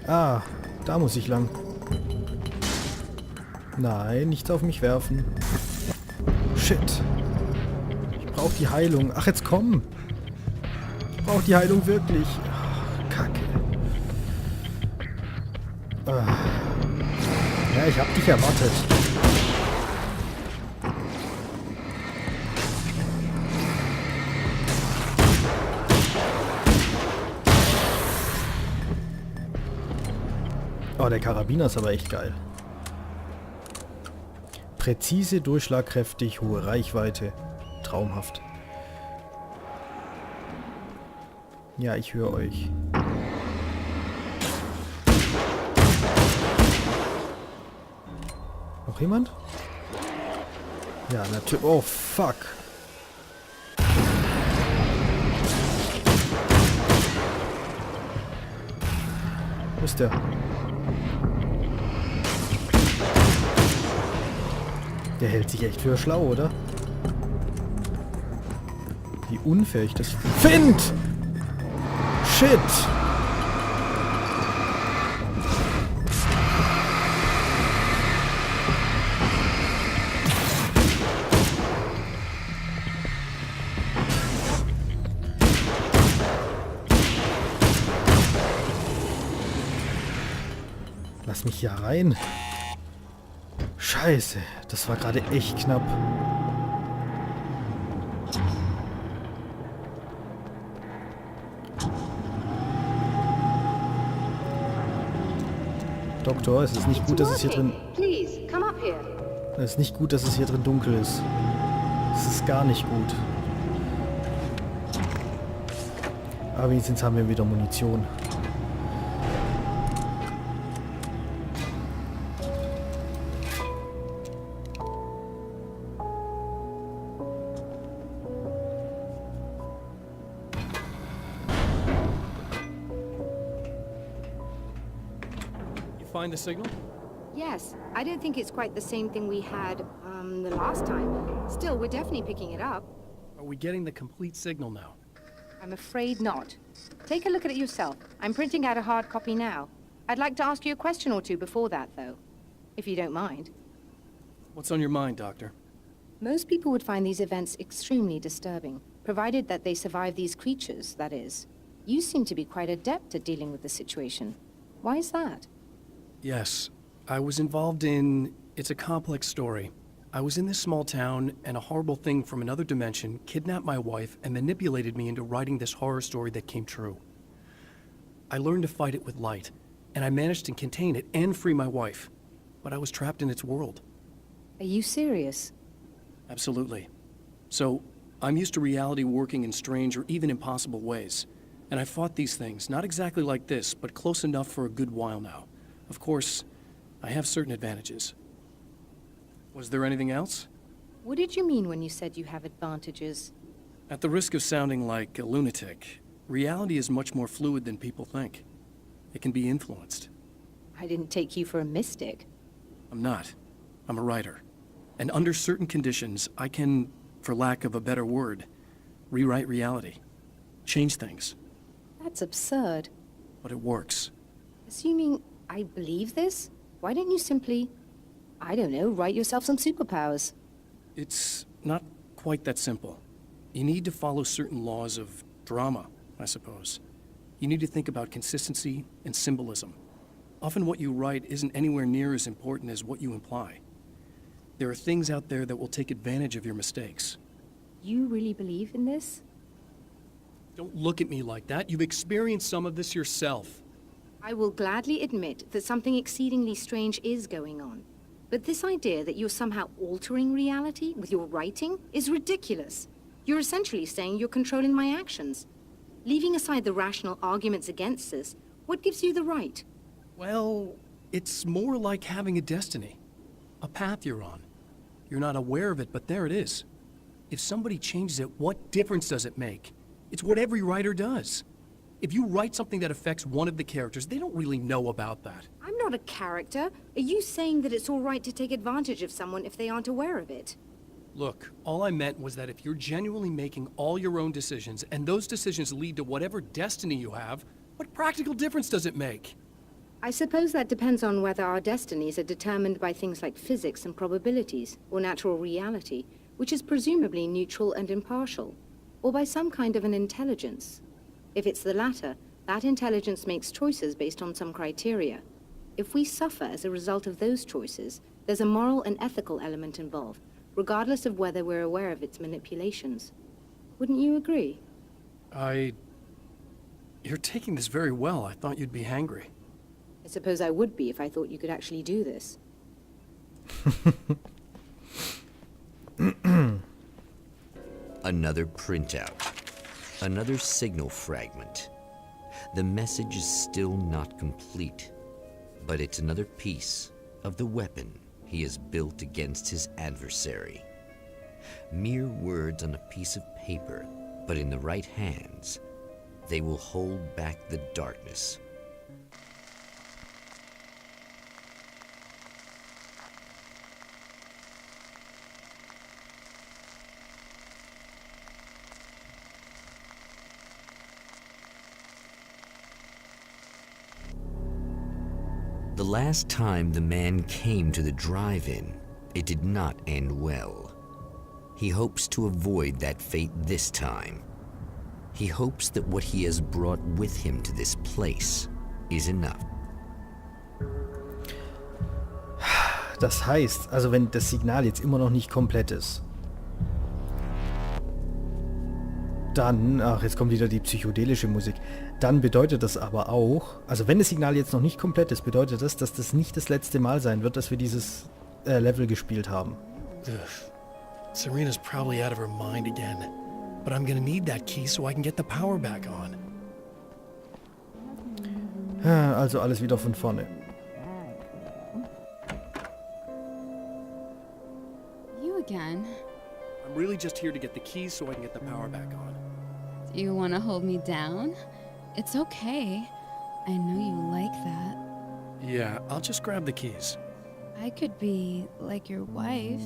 Ah, da muss ich lang. Nein, nicht auf mich werfen. Shit. Ich brauche die Heilung. Ach, jetzt komm. Ich brauche die Heilung wirklich. Ach, Kacke. Ah. Ja, ich hab dich erwartet. Oh, der Karabiner ist aber echt geil. Präzise, durchschlagkräftig, hohe Reichweite. Traumhaft. Ja, ich höre euch. Noch jemand? Ja, natürlich. Oh, fuck. Wo ist der? Der hält sich echt für schlau, oder? Wie unfair ich das finde! Shit! Lass mich hier rein. Scheiße, das war gerade echt knapp. Doktor, es ist nicht gut, dass es hier drin... Es ist nicht gut, dass es hier drin dunkel ist. Es ist gar nicht gut. Aber wenigstens haben wir wieder Munition. Find the signal? Yes. I don't think it's quite the same thing we had, the last time. Still, we're definitely picking it up. Are we getting the complete signal now? I'm afraid not. Take a look at it yourself. I'm printing out a hard copy now. I'd like to ask you a question or two before that, though. If you don't mind. What's on your mind, Doctor? Most people would find these events extremely disturbing, provided that they survive these creatures, that is. You seem to be quite adept at dealing with the situation. Why is that? Yes. I was involved in... It's a complex story. I was in this small town, and a horrible thing from another dimension kidnapped my wife and manipulated me into writing this horror story that came true. I learned to fight it with light, and I managed to contain it and free my wife. But I was trapped in its world. Are you serious? Absolutely. So, I'm used to reality working in strange or even impossible ways. And I fought these things, not exactly like this, but close enough for a good while now. Of course, I have certain advantages. Was there anything else? What did you mean when you said you have advantages? At the risk of sounding like a lunatic, reality is much more fluid than people think. It can be influenced. I didn't take you for a mystic. I'm not. I'm a writer. And under certain conditions, I can, for lack of a better word, rewrite reality. Change things. That's absurd. But it works. Assuming I believe this, why don't you simply, I don't know, write yourself some superpowers? It's not quite that simple. You need to follow certain laws of drama, I suppose. You need to think about consistency and symbolism. Often what you write isn't anywhere near as important as what you imply. There are things out there that will take advantage of your mistakes. You really believe in this? Don't look at me like that. You've experienced some of this yourself. I will gladly admit that something exceedingly strange is going on. But this idea that you're somehow altering reality with your writing is ridiculous. You're essentially saying you're controlling my actions. Leaving aside the rational arguments against this, what gives you the right? Well, it's more like having a destiny. A path you're on. You're not aware of it, but there it is. If somebody changes it, what difference does it make? It's what every writer does. If you write something that affects one of the characters, they don't really know about that. I'm not a character. Are you saying that it's all right to take advantage of someone if they aren't aware of it? Look, all I meant was that if you're genuinely making all your own decisions, and those decisions lead to whatever destiny you have, what practical difference does it make? I suppose that depends on whether our destinies are determined by things like physics and probabilities, or natural reality, which is presumably neutral and impartial, or by some kind of an intelligence. If it's the latter, that intelligence makes choices based on some criteria. If we suffer as a result of those choices, there's a moral and ethical element involved, regardless of whether we're aware of its manipulations. Wouldn't you agree? You're taking this very well. I thought you'd be hangry. I suppose I would be if I thought you could actually do this. Another printout. Another signal fragment. The message is still not complete, but it's another piece of the weapon he has built against his adversary. Mere words on a piece of paper, but in the right hands, they will hold back the darkness. The last time the man came to the drive-in, it did not end well. He hopes to avoid that fate this time. He hopes that what he has brought with him to this place is enough. Das heißt, also wenn das Signal jetzt immer noch nicht komplett ist, dann, ach, jetzt kommt wieder die psychedelische Musik, dann bedeutet das aber auch, also wenn das Signal jetzt noch nicht komplett ist, bedeutet das, dass das nicht das letzte Mal sein wird, dass wir dieses Level gespielt haben. Ugh. Serena's probably out of her mind again. But I'm gonna need that key so I can get the power back on. Also alles wieder von vorne. You again? I'm really just here to get the keys so I can get the power back on. Do you want to hold me down? It's okay. I know you like that. Yeah, I'll just grab the keys. I could be like your wife.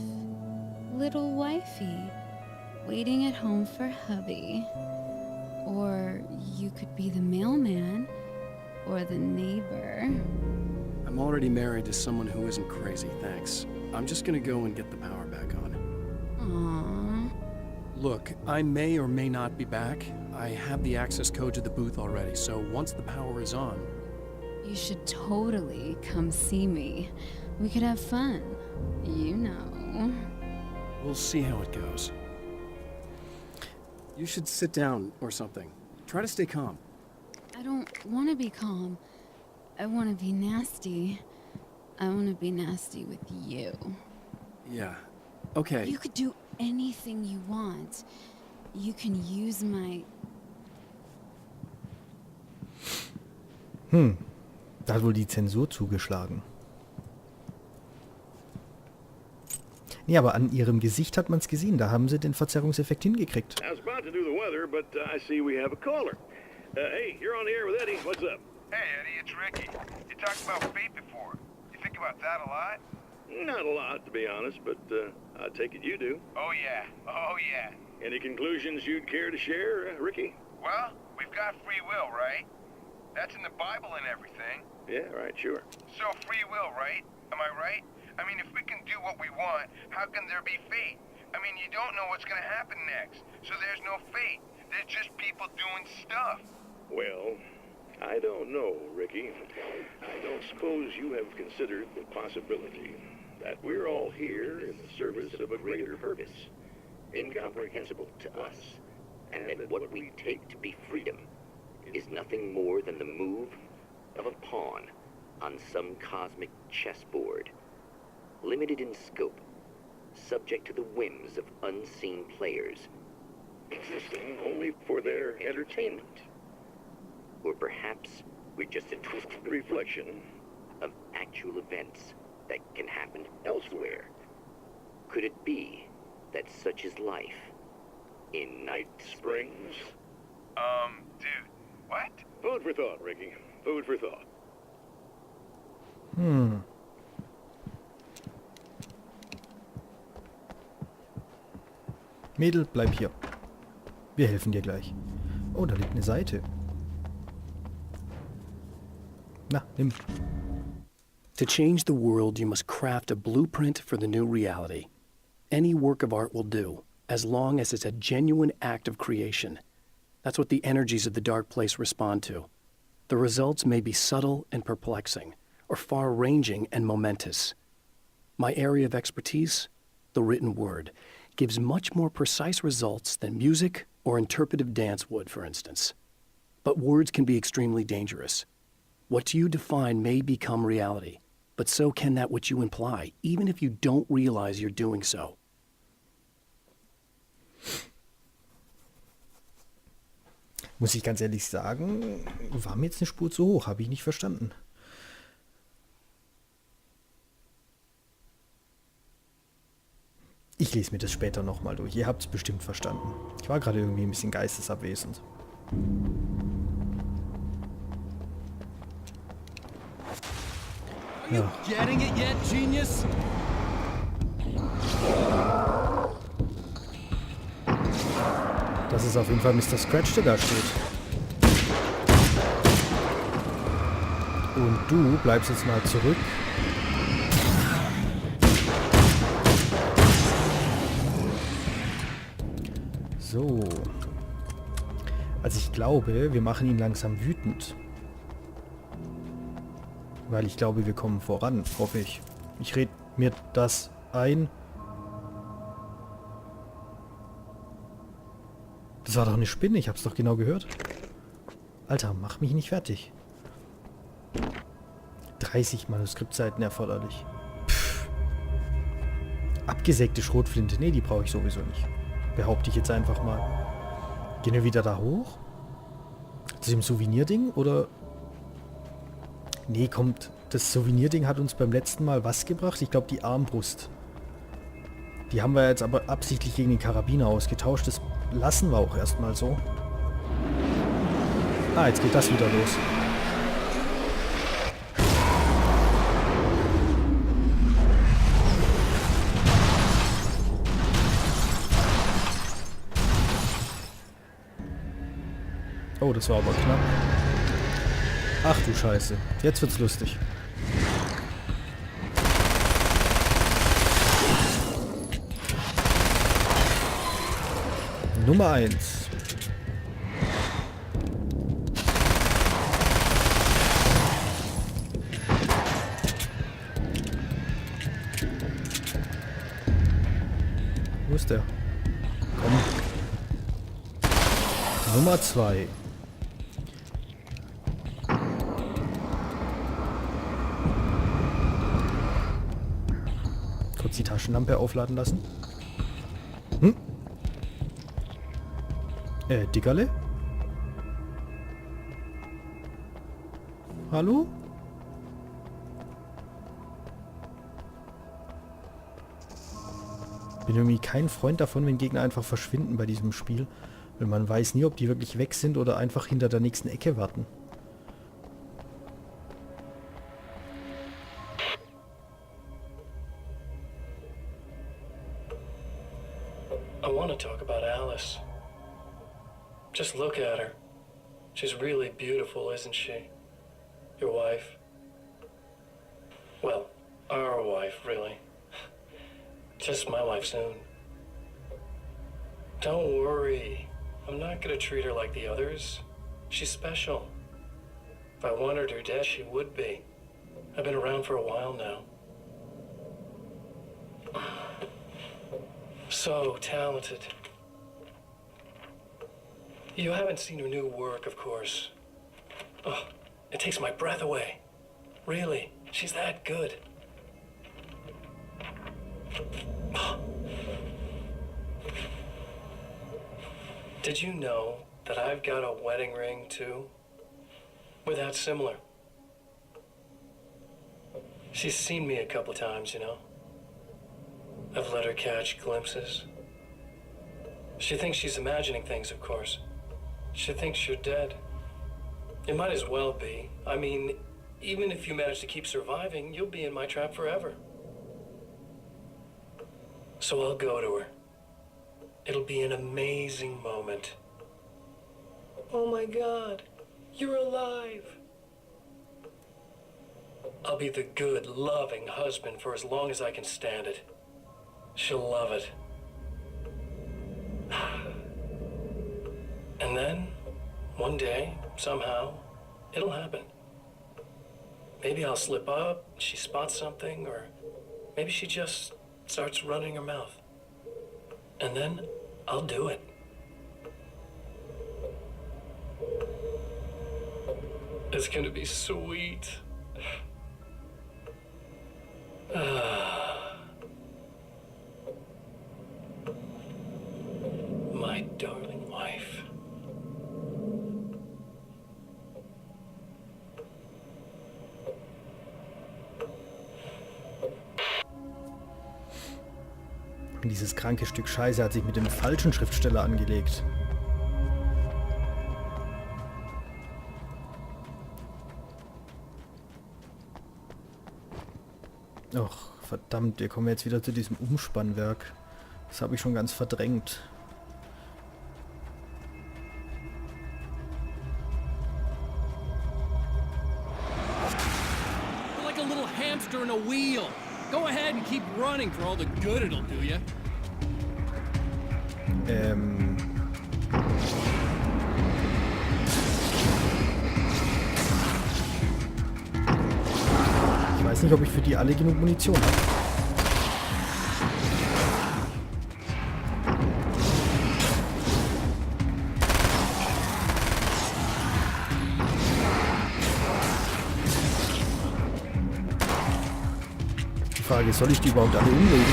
Little wifey. Waiting at home for hubby. Or you could be the mailman. Or the neighbor. I'm already married to someone who isn't crazy, thanks. I'm just gonna go and get the power back on. Aww. Look, I may or may not be back. I have the access code to the booth already, so once the power is on... You should totally come see me. We could have fun. You know. We'll see how it goes. You should sit down or something. Try to stay calm. I don't want to be calm. I want to be nasty. I want to be nasty with you. Yeah, okay. You could do anything you want. You can use my... Da hat wohl die Zensur zugeschlagen. Nee, aber an ihrem Gesicht hat man es gesehen. Da haben sie den Verzerrungseffekt hingekriegt. I was about to do the weather, but I see we have a caller. Hey, you're on the air with Eddie. What's up? Hey, Eddie, it's Ricky. You talked about fate before. You think about that a lot? Not a lot, to be honest, but I take it you do. Oh, yeah. Oh, yeah. Any conclusions you'd care to share, Ricky? Well, we've got free will, right? That's in the Bible and everything. Yeah, right, sure. So free will, right? Am I right? I mean, if we can do what we want, how can there be fate? I mean, you don't know what's gonna happen next, so there's no fate. There's just people doing stuff. Well, I don't know, Ricky. I don't suppose you have considered the possibility that we're all here in the service of a greater purpose, incomprehensible to us, And that what we take to be freedom is nothing more than the move of a pawn on some cosmic chessboard, limited in scope, subject to the whims of unseen players, existing only for their entertainment. or perhaps we're just a twisted Reflection of actual events that can happen elsewhere. Could it be that such is life in Night Springs. Dude, what? Food for thought, Ricky. Food for thought. Mädel, bleib hier. Wir helfen dir gleich. Oh, da liegt eine Seite. Na, nimm. To change the world, you must craft a blueprint for the new reality. Any work of art will do, as long as it's a genuine act of creation. That's what the energies of the dark place respond to. The results may be subtle and perplexing, or far-ranging and momentous. My area of expertise, the written word, gives much more precise results than music or interpretive dance would, for instance. But words can be extremely dangerous. What you define may become reality, but so can that which you imply, even if you don't realize you're doing so. Muss ich ganz ehrlich sagen, war mir jetzt eine Spur zu hoch, habe ich nicht verstanden. Ich lese mir das später nochmal durch. Ihr habt es bestimmt verstanden. Ich war gerade irgendwie ein bisschen geistesabwesend. Ja. Getting it yet, genius? Das ist auf jeden Fall Mr. Scratch, der da steht. Und du bleibst jetzt mal zurück. So. Also ich glaube, wir machen ihn langsam wütend. Weil ich glaube, wir kommen voran, hoffe ich. Ich rede mir das ein. Das war doch eine Spinne, ich hab's doch genau gehört. Alter, mach mich nicht fertig. 30 Manuskriptseiten erforderlich. Pff. Abgesägte Schrotflinte, nee, die brauche ich sowieso nicht. Behaupte ich jetzt einfach mal. Gehen wir wieder da hoch? Zu dem Souvenirding? Oder... Nee, kommt. Das Souvenirding hat uns beim letzten Mal was gebracht? Ich glaube, die Armbrust. Die haben wir jetzt aber absichtlich gegen den Karabiner ausgetauscht. Das lassen wir auch erstmal so. Ah, jetzt geht das wieder los. Oh, das war aber knapp. Ach du Scheiße. Jetzt wird's lustig. Nummer 1. Wo ist der? Komm. Nummer 2. Kurz die Taschenlampe aufladen lassen. Hm? Dickerle? Hallo? Bin irgendwie kein Freund davon, wenn Gegner einfach verschwinden bei diesem Spiel. Weil man weiß nie, ob die wirklich weg sind oder einfach hinter der nächsten Ecke warten. I want to talk about Alice. Just look at her. She's really beautiful, isn't she? Your wife. Well, our wife, really. Just my wife soon. Don't worry. I'm not gonna treat her like the others. She's special. If I wanted her dead, she would be. I've been around for a while now. So talented. You haven't seen her new work, of course. Oh, it takes my breath away. Really, she's that good. Did you know that I've got a wedding ring, too? We're that similar. She's seen me a couple times, you know. I've let her catch glimpses. She thinks she's imagining things, of course. She thinks you're dead. It might as well be. I mean, even if you manage to keep surviving, you'll be in my trap forever. So I'll go to her. It'll be an amazing moment. Oh my God, you're alive. I'll be the good, loving husband for as long as I can stand it. She'll love it. And then, one day, somehow, it'll happen. Maybe I'll slip up, she spots something, or maybe she just starts running her mouth. And then, I'll do it. It's gonna be sweet. My darling wife. Dieses kranke Stück Scheiße hat sich mit dem falschen Schriftsteller angelegt. Ach, verdammt, wir kommen jetzt wieder zu diesem Umspannwerk. Das habe ich schon ganz verdrängt. You're like a little hamster in a wheel. Go ahead and keep running for all the good it'll do you. Ich weiß nicht, ob ich für die alle genug Munition habe. Die Frage ist, soll ich die überhaupt alle umlegen?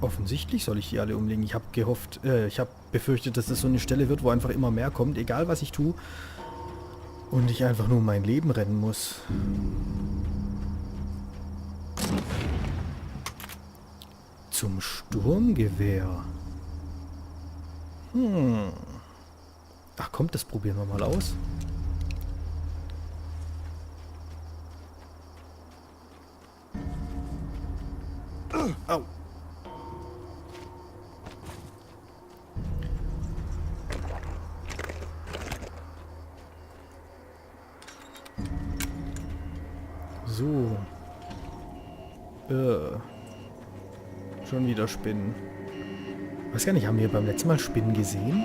Offensichtlich soll ich die alle umlegen. Ich habe gehofft, ich habe befürchtet, dass das so eine Stelle wird, wo einfach immer mehr kommt, egal was ich tue. Und ich einfach nur um mein Leben rennen muss. Zum Sturmgewehr. Ach kommt, das probieren wir mal aus. Au. So. Schon wieder Spinnen. Weiß gar nicht, haben wir beim letzten Mal Spinnen gesehen?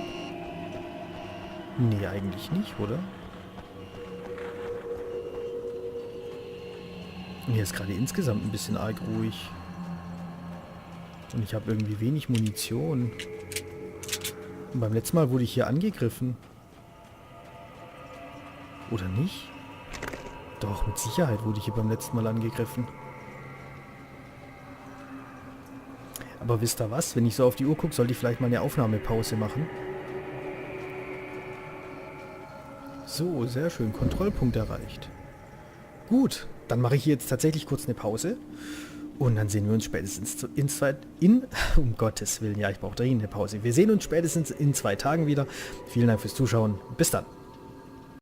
Nee, eigentlich nicht, oder? Hier ist gerade insgesamt ein bisschen arg ruhig. Und ich habe irgendwie wenig Munition. Und beim letzten Mal wurde ich hier angegriffen. Oder nicht? Doch, mit Sicherheit wurde ich hier beim letzten Mal angegriffen. Aber wisst ihr was? Wenn ich so auf die Uhr gucke, sollte ich vielleicht mal eine Aufnahmepause machen. So, sehr schön. Kontrollpunkt erreicht. Gut, dann mache ich hier jetzt tatsächlich kurz eine Pause. Und dann sehen wir uns spätestens um Gottes Willen, ja, ich brauche dringend eine Pause. Wir sehen uns spätestens in 2 Tagen wieder. Vielen Dank fürs Zuschauen. Bis dann.